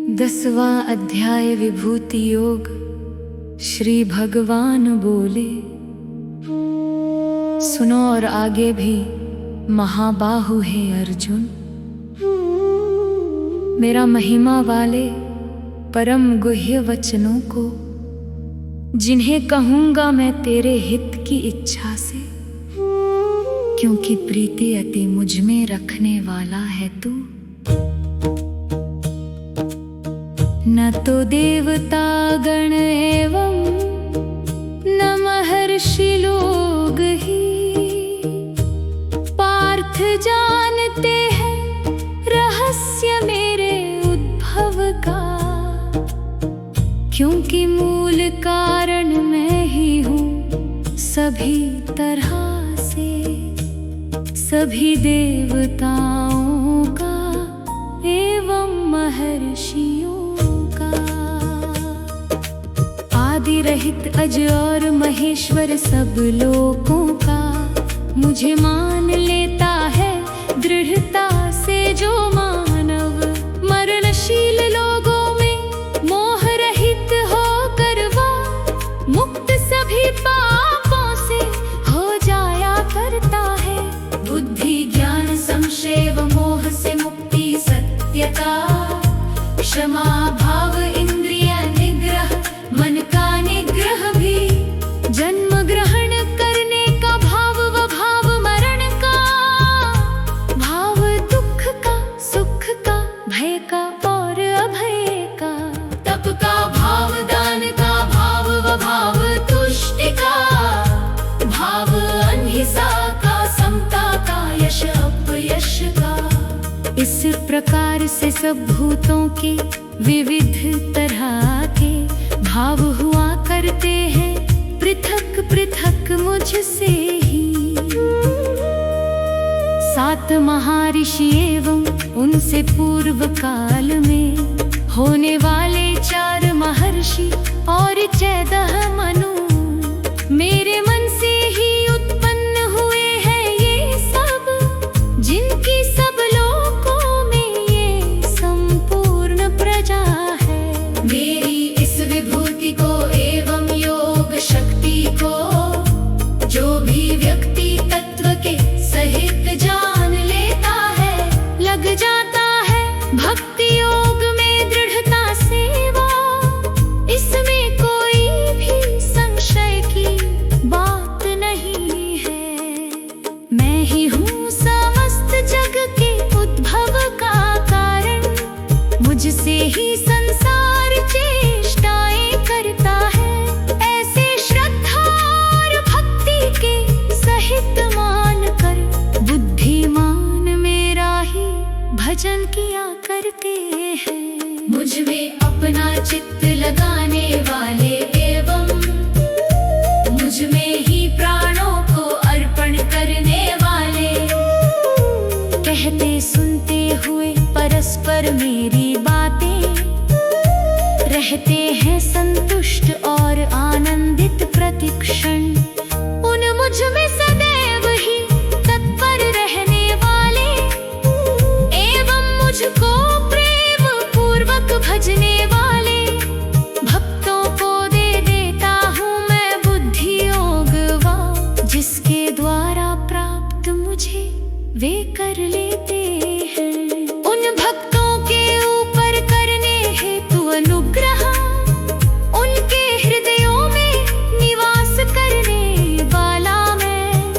10वां अध्याय विभूति योग। श्री भगवान बोले, सुनो और आगे भी महाबाहु है अर्जुन। मेरा महिमा वाले परम गुह्य वचनों को, जिन्हें कहूँगा मैं तेरे हित की इच्छा से, क्योंकि प्रीति अति मुझ में रखने वाला है तू। न तो देवता गण एवं न महर्षि लोग ही पार्थ जानते हैं रहस्य मेरे उद्भव का, क्योंकि मूल कारण मैं ही हूँ सभी तरह से, सभी देवताओं का एवं महर्षियों आदि रहित अज और महेश्वर सब लोकों का। मुझे मान लेता है दृढ़ता से जो मानव, मरणशील लोगों में मोह रहित होकर वह मुक्त सभी पापों से हो जाया करता है। बुद्धि ज्ञान संशय व मोह से मुक्ति सत्यता, क्षमा भाव इंद्रिय निग्रह मन का निग्रह भी, जन्म ग्रहण करने का भाव व भाव मरण का, भाव दुख का सुख का भय का और अभय का, तप का भाव दान का भाव व भाव तुष्टि का, भाव अहिंसा का समता का यश अपयश का। इस प्रकार से सब भूतों के विविध तरह के भाव हुआ करते हैं पृथक पृथक मुझसे ही। 7 महर्षि एवं उनसे पूर्व काल में होने वाले 4 महर्षि और 14 मनु मेरे मन से ही उत्पन्न हुए हैं ये सब, जिनकी सब लोकों में ये संपूर्ण प्रजा है। मेरी इस विभूति को एवं योग शक्ति को जो भी व्यक्ति तत्व के सहित जान लेता है, लग जाता है भक्ति योग में दृढ़ता से वो, इसमें कोई भी संशय की बात नहीं है। मैं ही हूँ समस्त जग के उद्भव का कारण, मुझसे ही संसार चेष्टाएं करता है। ऐसे श्रद्धा और भक्ति के सहित मान कर बुद्धिमान मेरा ही भजन किया करते हैं। मुझ में अपना चित्त लगाने वाले एवं मुझ में ही प्राणों को अर्पण करने वाले, कहते सुनते हुए परस्पर मेरी बातें, रहते हैं संतुष्ट और आनंदित प्रतिक्षण। उन मुझ में सदैव ही तत्पर रहने वाले एवं मुझको प्रेम पूर्वक भजने वाले भक्तों को दे देता हूँ मैं बुद्धि योग वा, जिसके द्वारा प्राप्त मुझे वे कर लेते हैं। उन भक्तों के ऊपर करने हेतु अनुग्रह, उनके हृदयों में निवास करने वाला मैं,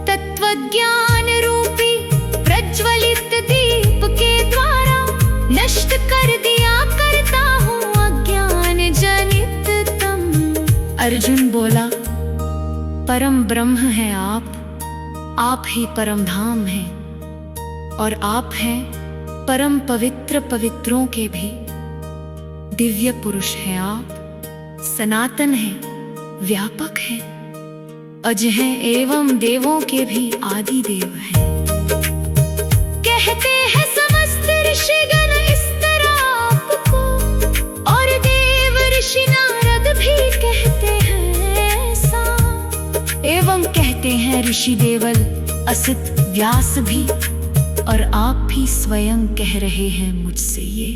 तत्वज्ञान रूपी प्रज्वलित दीप के द्वारा नष्ट कर दिया करता हूँ अज्ञान जनित तम। अर्जुन बोला, परम ब्रह्म है आप ही परम धाम हैं, और आप हैं परम पवित्र पवित्रों के भी दिव्य पुरुष हैं। आप सनातन हैं, व्यापक हैं, अज हैं एवं देवों के भी आदि देव हैं। कहते हैं समस्त ऋषिगण इस तरह आपको, और देव ऋषि नारद भी कहते हैं ऐसा, एवं कहते हैं ऋषि देवल असित व्यास भी, और आप भी स्वयं कह रहे हैं मुझसे ये।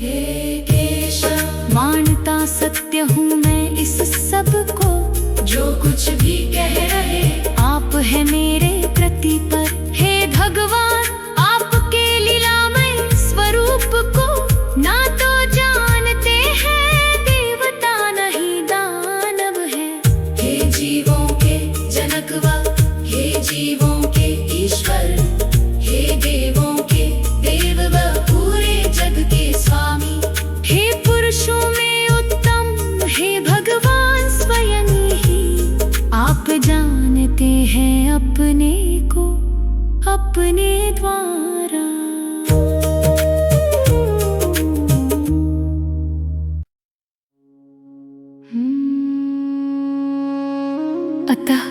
हे केशव। मानता सत्य हूँ मैं इस सब को, जो कुछ भी कह रहे आप है मेरे प्रतिपर। हे भगवान, आपके लीलामय स्वरूप को ना तो जानते हैं देवता नहीं दानव है। हे जीवों के जनक व हे जीवों के ईश्वर, हे देवों के देव व पूरे जग के स्वामी। हे पुरुषों में उत्तम, हे भगवान स्वयं ही, आप जानते हैं अपने को अपने द्वारा। अतः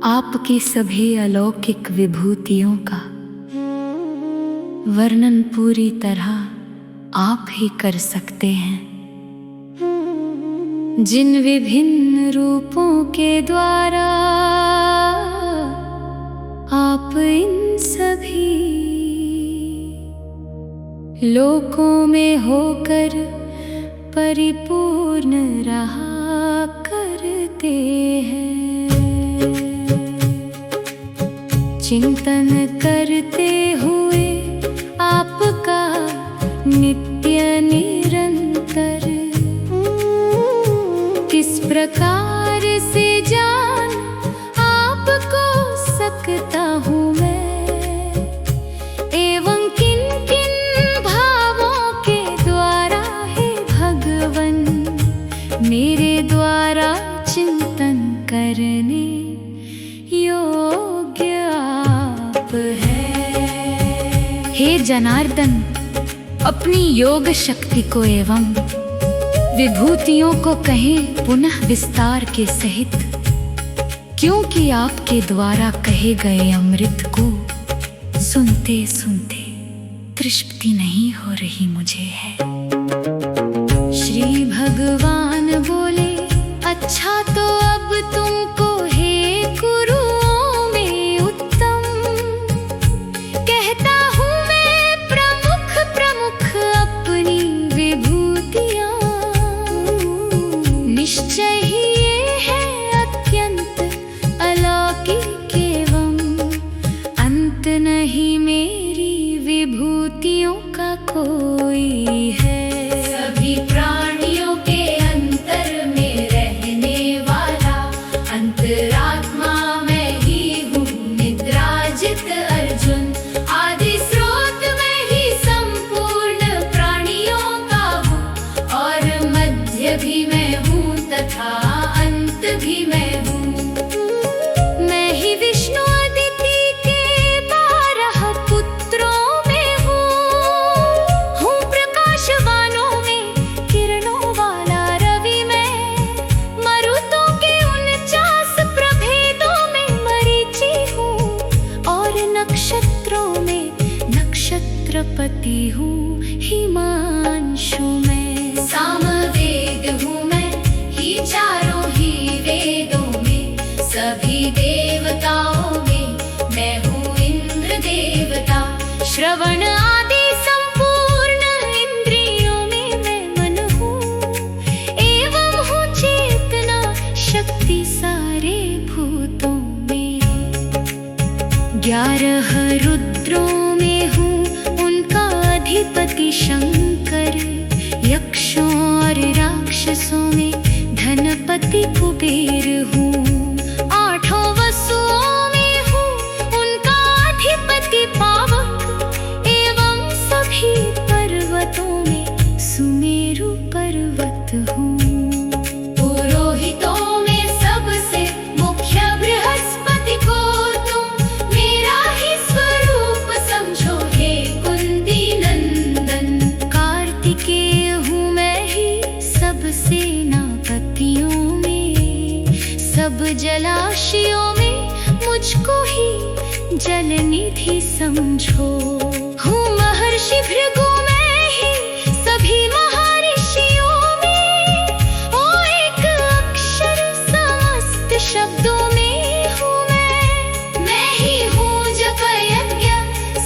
आपकी सभी अलौकिक विभूतियों का वर्णन पूरी तरह आप ही कर सकते हैं, जिन विभिन्न रूपों के द्वारा आप इन सभी लोकों में होकर परिपूर्ण रहा करते हैं। चिंतन करते हुए आपका नित्य निरंतर, किस प्रकार से जान आपको सकता हूँ मैं, एवं किन किन भावों के द्वारा है भगवन मेरे द्वारा चिंतन करने योग्य आप है। हे जनार्दन, अपनी योग शक्ति को एवं विभूतियों को कहें पुनः विस्तार के सहित, क्योंकि आपके द्वारा कहे गए अमृत को सुनते सुनते तृप्ति नहीं हो रही मुझे है। श्री भगवान बोले, अच्छा तो अब तुमको हे गुरुओं में उत्तम कहता हूँ मैं प्रमुख प्रमुख अपनी विभूतियाँ। निश्चय ही ये है अत्यंत अलौकिक एवं अंत नहीं मेरी विभूतियों का कोई है। सभी प्राणियों के अंतर में रहने वाला अंतरात्मा मैं ही हूँ निद्राजित अर्जुन। आदि स्रोत में ही संपूर्ण प्राणियों का हूँ, और मध्य भी मैं हूँ तथा अंत भी मैं हूँ। मैं ही विष्णु अदिति के 12 पुत्रों में हूँ प्रकाशवानों में किरणों वाला रवि मैं। मरुतों के 49 प्रभेदों में मरीचि हूँ, और नक्षत्रों में नक्षत्रपति हूँ हिमांशु मैं। सामवेद हूँ मैं ही चारों ही वेदों में, सभी देवताओं में मैं हूँ इंद्र देवता। श्रवण आदि संपूर्ण इंद्रियों में मैं मन हूँ, एवं हूँ चेतना शक्ति सारे भूतों में। 11 रुद्रों में हूँ उनका अधिपति शंकर। यक्षों और राक्षसों में धनपति कुबेर हूँ। 8 वसुओं में हूँ उनका अधिपति पावक, एवं सभी पर्वतों में सुमेरु पर्वत हूँ। पुरोहितों में सबसे मुख्य बृहस्पति को तुम मेरा ही स्वरूप समझो हे कुंती नंदन। कार्तिकेय हूँ मैं ही सब सेनापतियों में, सब जलाशयों में मुझको ही जल निधि समझो। हूँ महर्षि भृगु मैं ही सभी महर्षियों में, ओ एक अक्षर समस्त शब्दों में हूँ मैं ही हूँ जप यज्ञ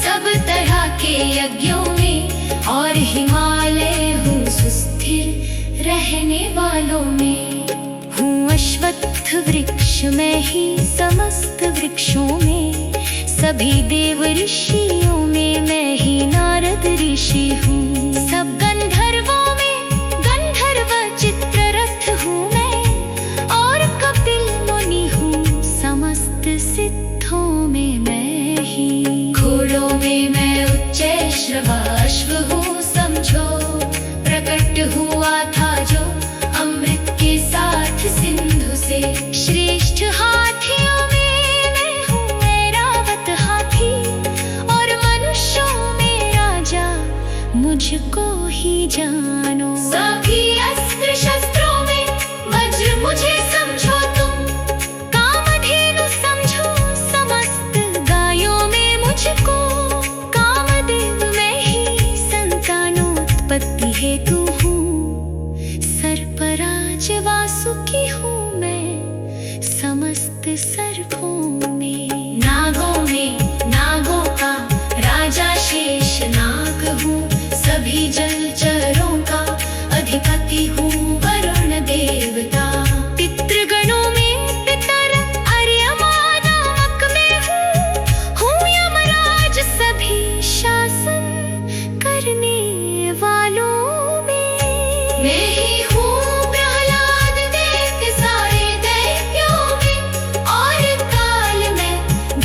सब तरह के यज्ञों में, और हिमालय में ही समस्त वृक्षों में, सभी देव ऋषियों में मैं ही नारद ऋषि हूँ। सब गंधर्वों में गंधर्व चित्ररथ हूँ मैं, और कपिल मुनि हूँ समस्त सिद्धों में मैं ही। घोड़ों में मैं उच्चैश्रवा अश्व हूँ समझो, प्रकट हुआ था जो अमृत के साथ सिंधु से। श्रेष्ठ हाथियों में मैं हूँ ऐरावत हाथी, और मनुष्यों में राजा मुझको ही जानो। सभी अस्त्र शस्त्रों में वज्र मुझे समझो तुम, कामधेनु समझो समस्त गायों में मुझको। कामदेव मैं ही संतानोत्पत्ति हेतु हूँ, सर्पराज वासुकी हूँ मैं समस्त सर्पों में। नागों में नागों का राजा शेष नाग हूँ, सभी जलचरों का अधिपति हूँ वरुण देवता। पितृगणों में पितर अर्यमा नामक मैं हूँ यमराज सभी शासन करने वालों में। मैं ही हूँ प्रहलाद दैत्य सारे दैत्यों में, और काल में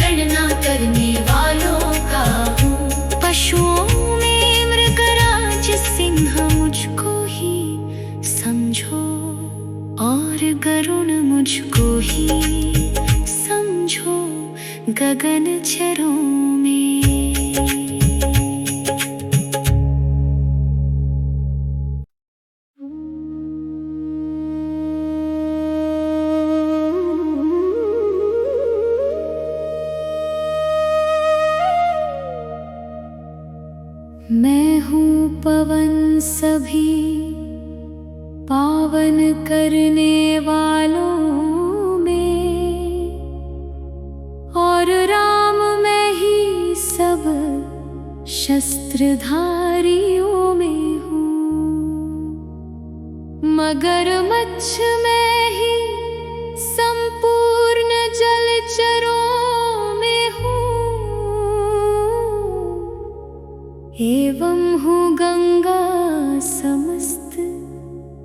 गणना करने वालों का हूँ। पशुओं में मृगराज सिंह मुझको ही समझो, और गरुण मुझको ही समझो गगन चरों में। मैं हूँ पवन सभी पावन करने वालों में, और राम मैं ही सब शस्त्रधारियों में हूँ। मगरमच्छ मैं ही संपूर्ण जलचरों में हूँ, एवं हूँ गंगा समस्त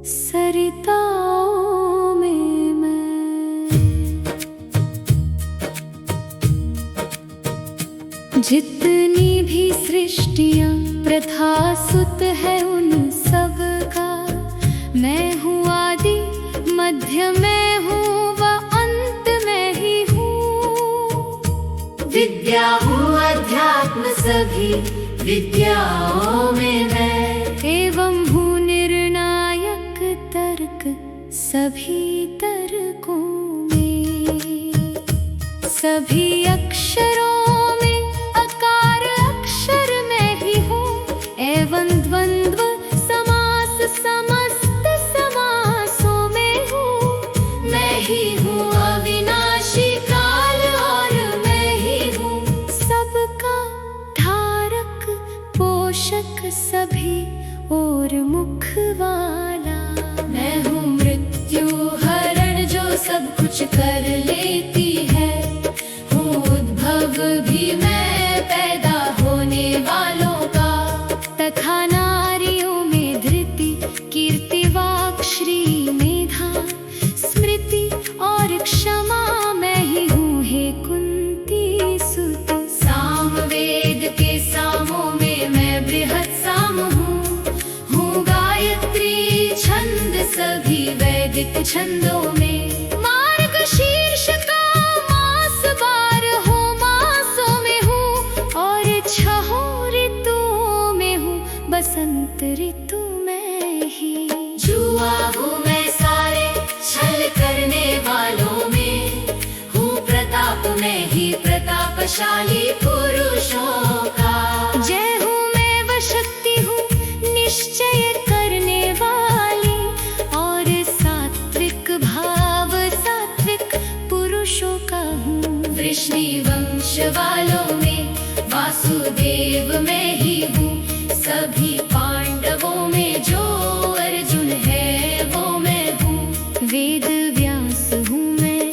सरिताओं में मैं। जितनी भी सृष्टियाँ प्रथा सुत है उन सब का मैं हूँ आदि मध्य मैं हूँ व अंत मैं ही हूँ। विद्या हूँ अध्यात्म सभी विद्याओं में मैं, एवं हूँ निर्णायक तर्क सभी तर्कों में। सभी अक्षरों में अकार अक्षर मैं ही हूँ, एवं द्वंद्व समास समस्त समासों में हूँ। मैं ही हूँ अविनाशी काल और मैं ही हूँ सबका धारक पोषक सभी और मुख वाला। मैं हूँ मृत्यु हरण जो सब कुछ कर लेती है, हूँ उद्भव भी मैं पैदा होने वालों का। तथा नारियों में धृति कीर्ति वाक् श्री मेधा स्मृति और क्षमा मैं ही हूँ हे कुंती सुत। सामवेद के सामों में मैं बृहत् साम हूँ गायत्री छंद सभी वैदिक छंदों में। मार्ग शीर्ष का मास 12 मासों में हूँ, और 6 ऋतुओं में हूँ बसंत ऋतु में ही। जुआ हूँ मैं सारे छल करने वालों में, हूँ प्रताप में ही प्रतापशाली पुरुषों का। जय हूँ मैं व शक्ति हूँ निश्चय करने वाली, और सात्विक भाव सात्विक पुरुषों का हूँ। वृष्णि वंश वालों में वासुदेव मैं ही हूँ, सभी पांडवों में जो अर्जुन है वो मैं हूँ। वेद व्यास हूँ मैं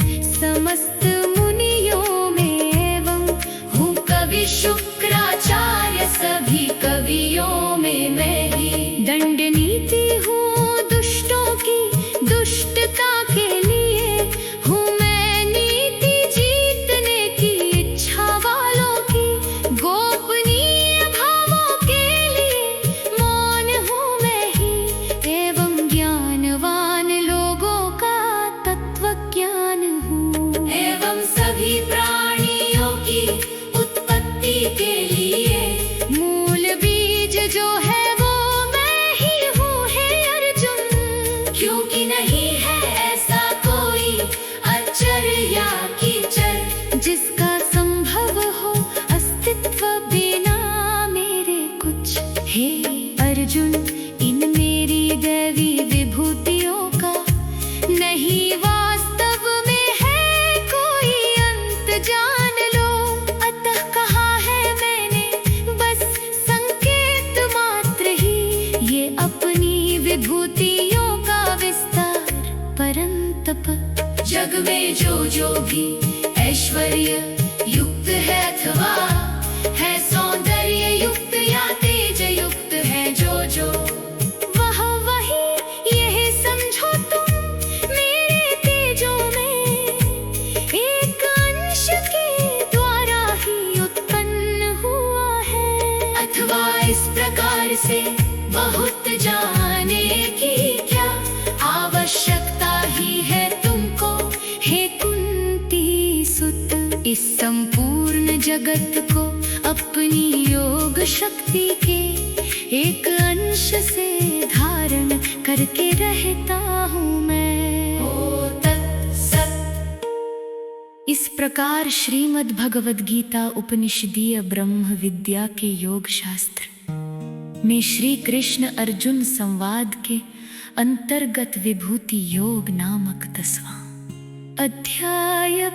जो भी ऐश्वर्य युक्त है अथवा है सौंदर्य युक्त या तेज युक्त है जो वह वही यह समझो तुम मेरे तेजों में एक अंश के द्वारा ही उत्पन्न हुआ है। अथवा इस प्रकार से बहुत जाने की क्या आवश्यकता ही है तुमको हे कुंती सुत। इस संपूर्ण जगत को अपनी योग शक्ति के एक अंश से धारण करके रहता हूँ मैं। ओ तत्सत। इस प्रकार श्रीमद् भगवद गीता उपनिषदीय ब्रह्म विद्या के योग शास्त्र में श्री कृष्ण अर्जुन संवाद के अंतर्गत विभूति योग नामक 10वां अध्याय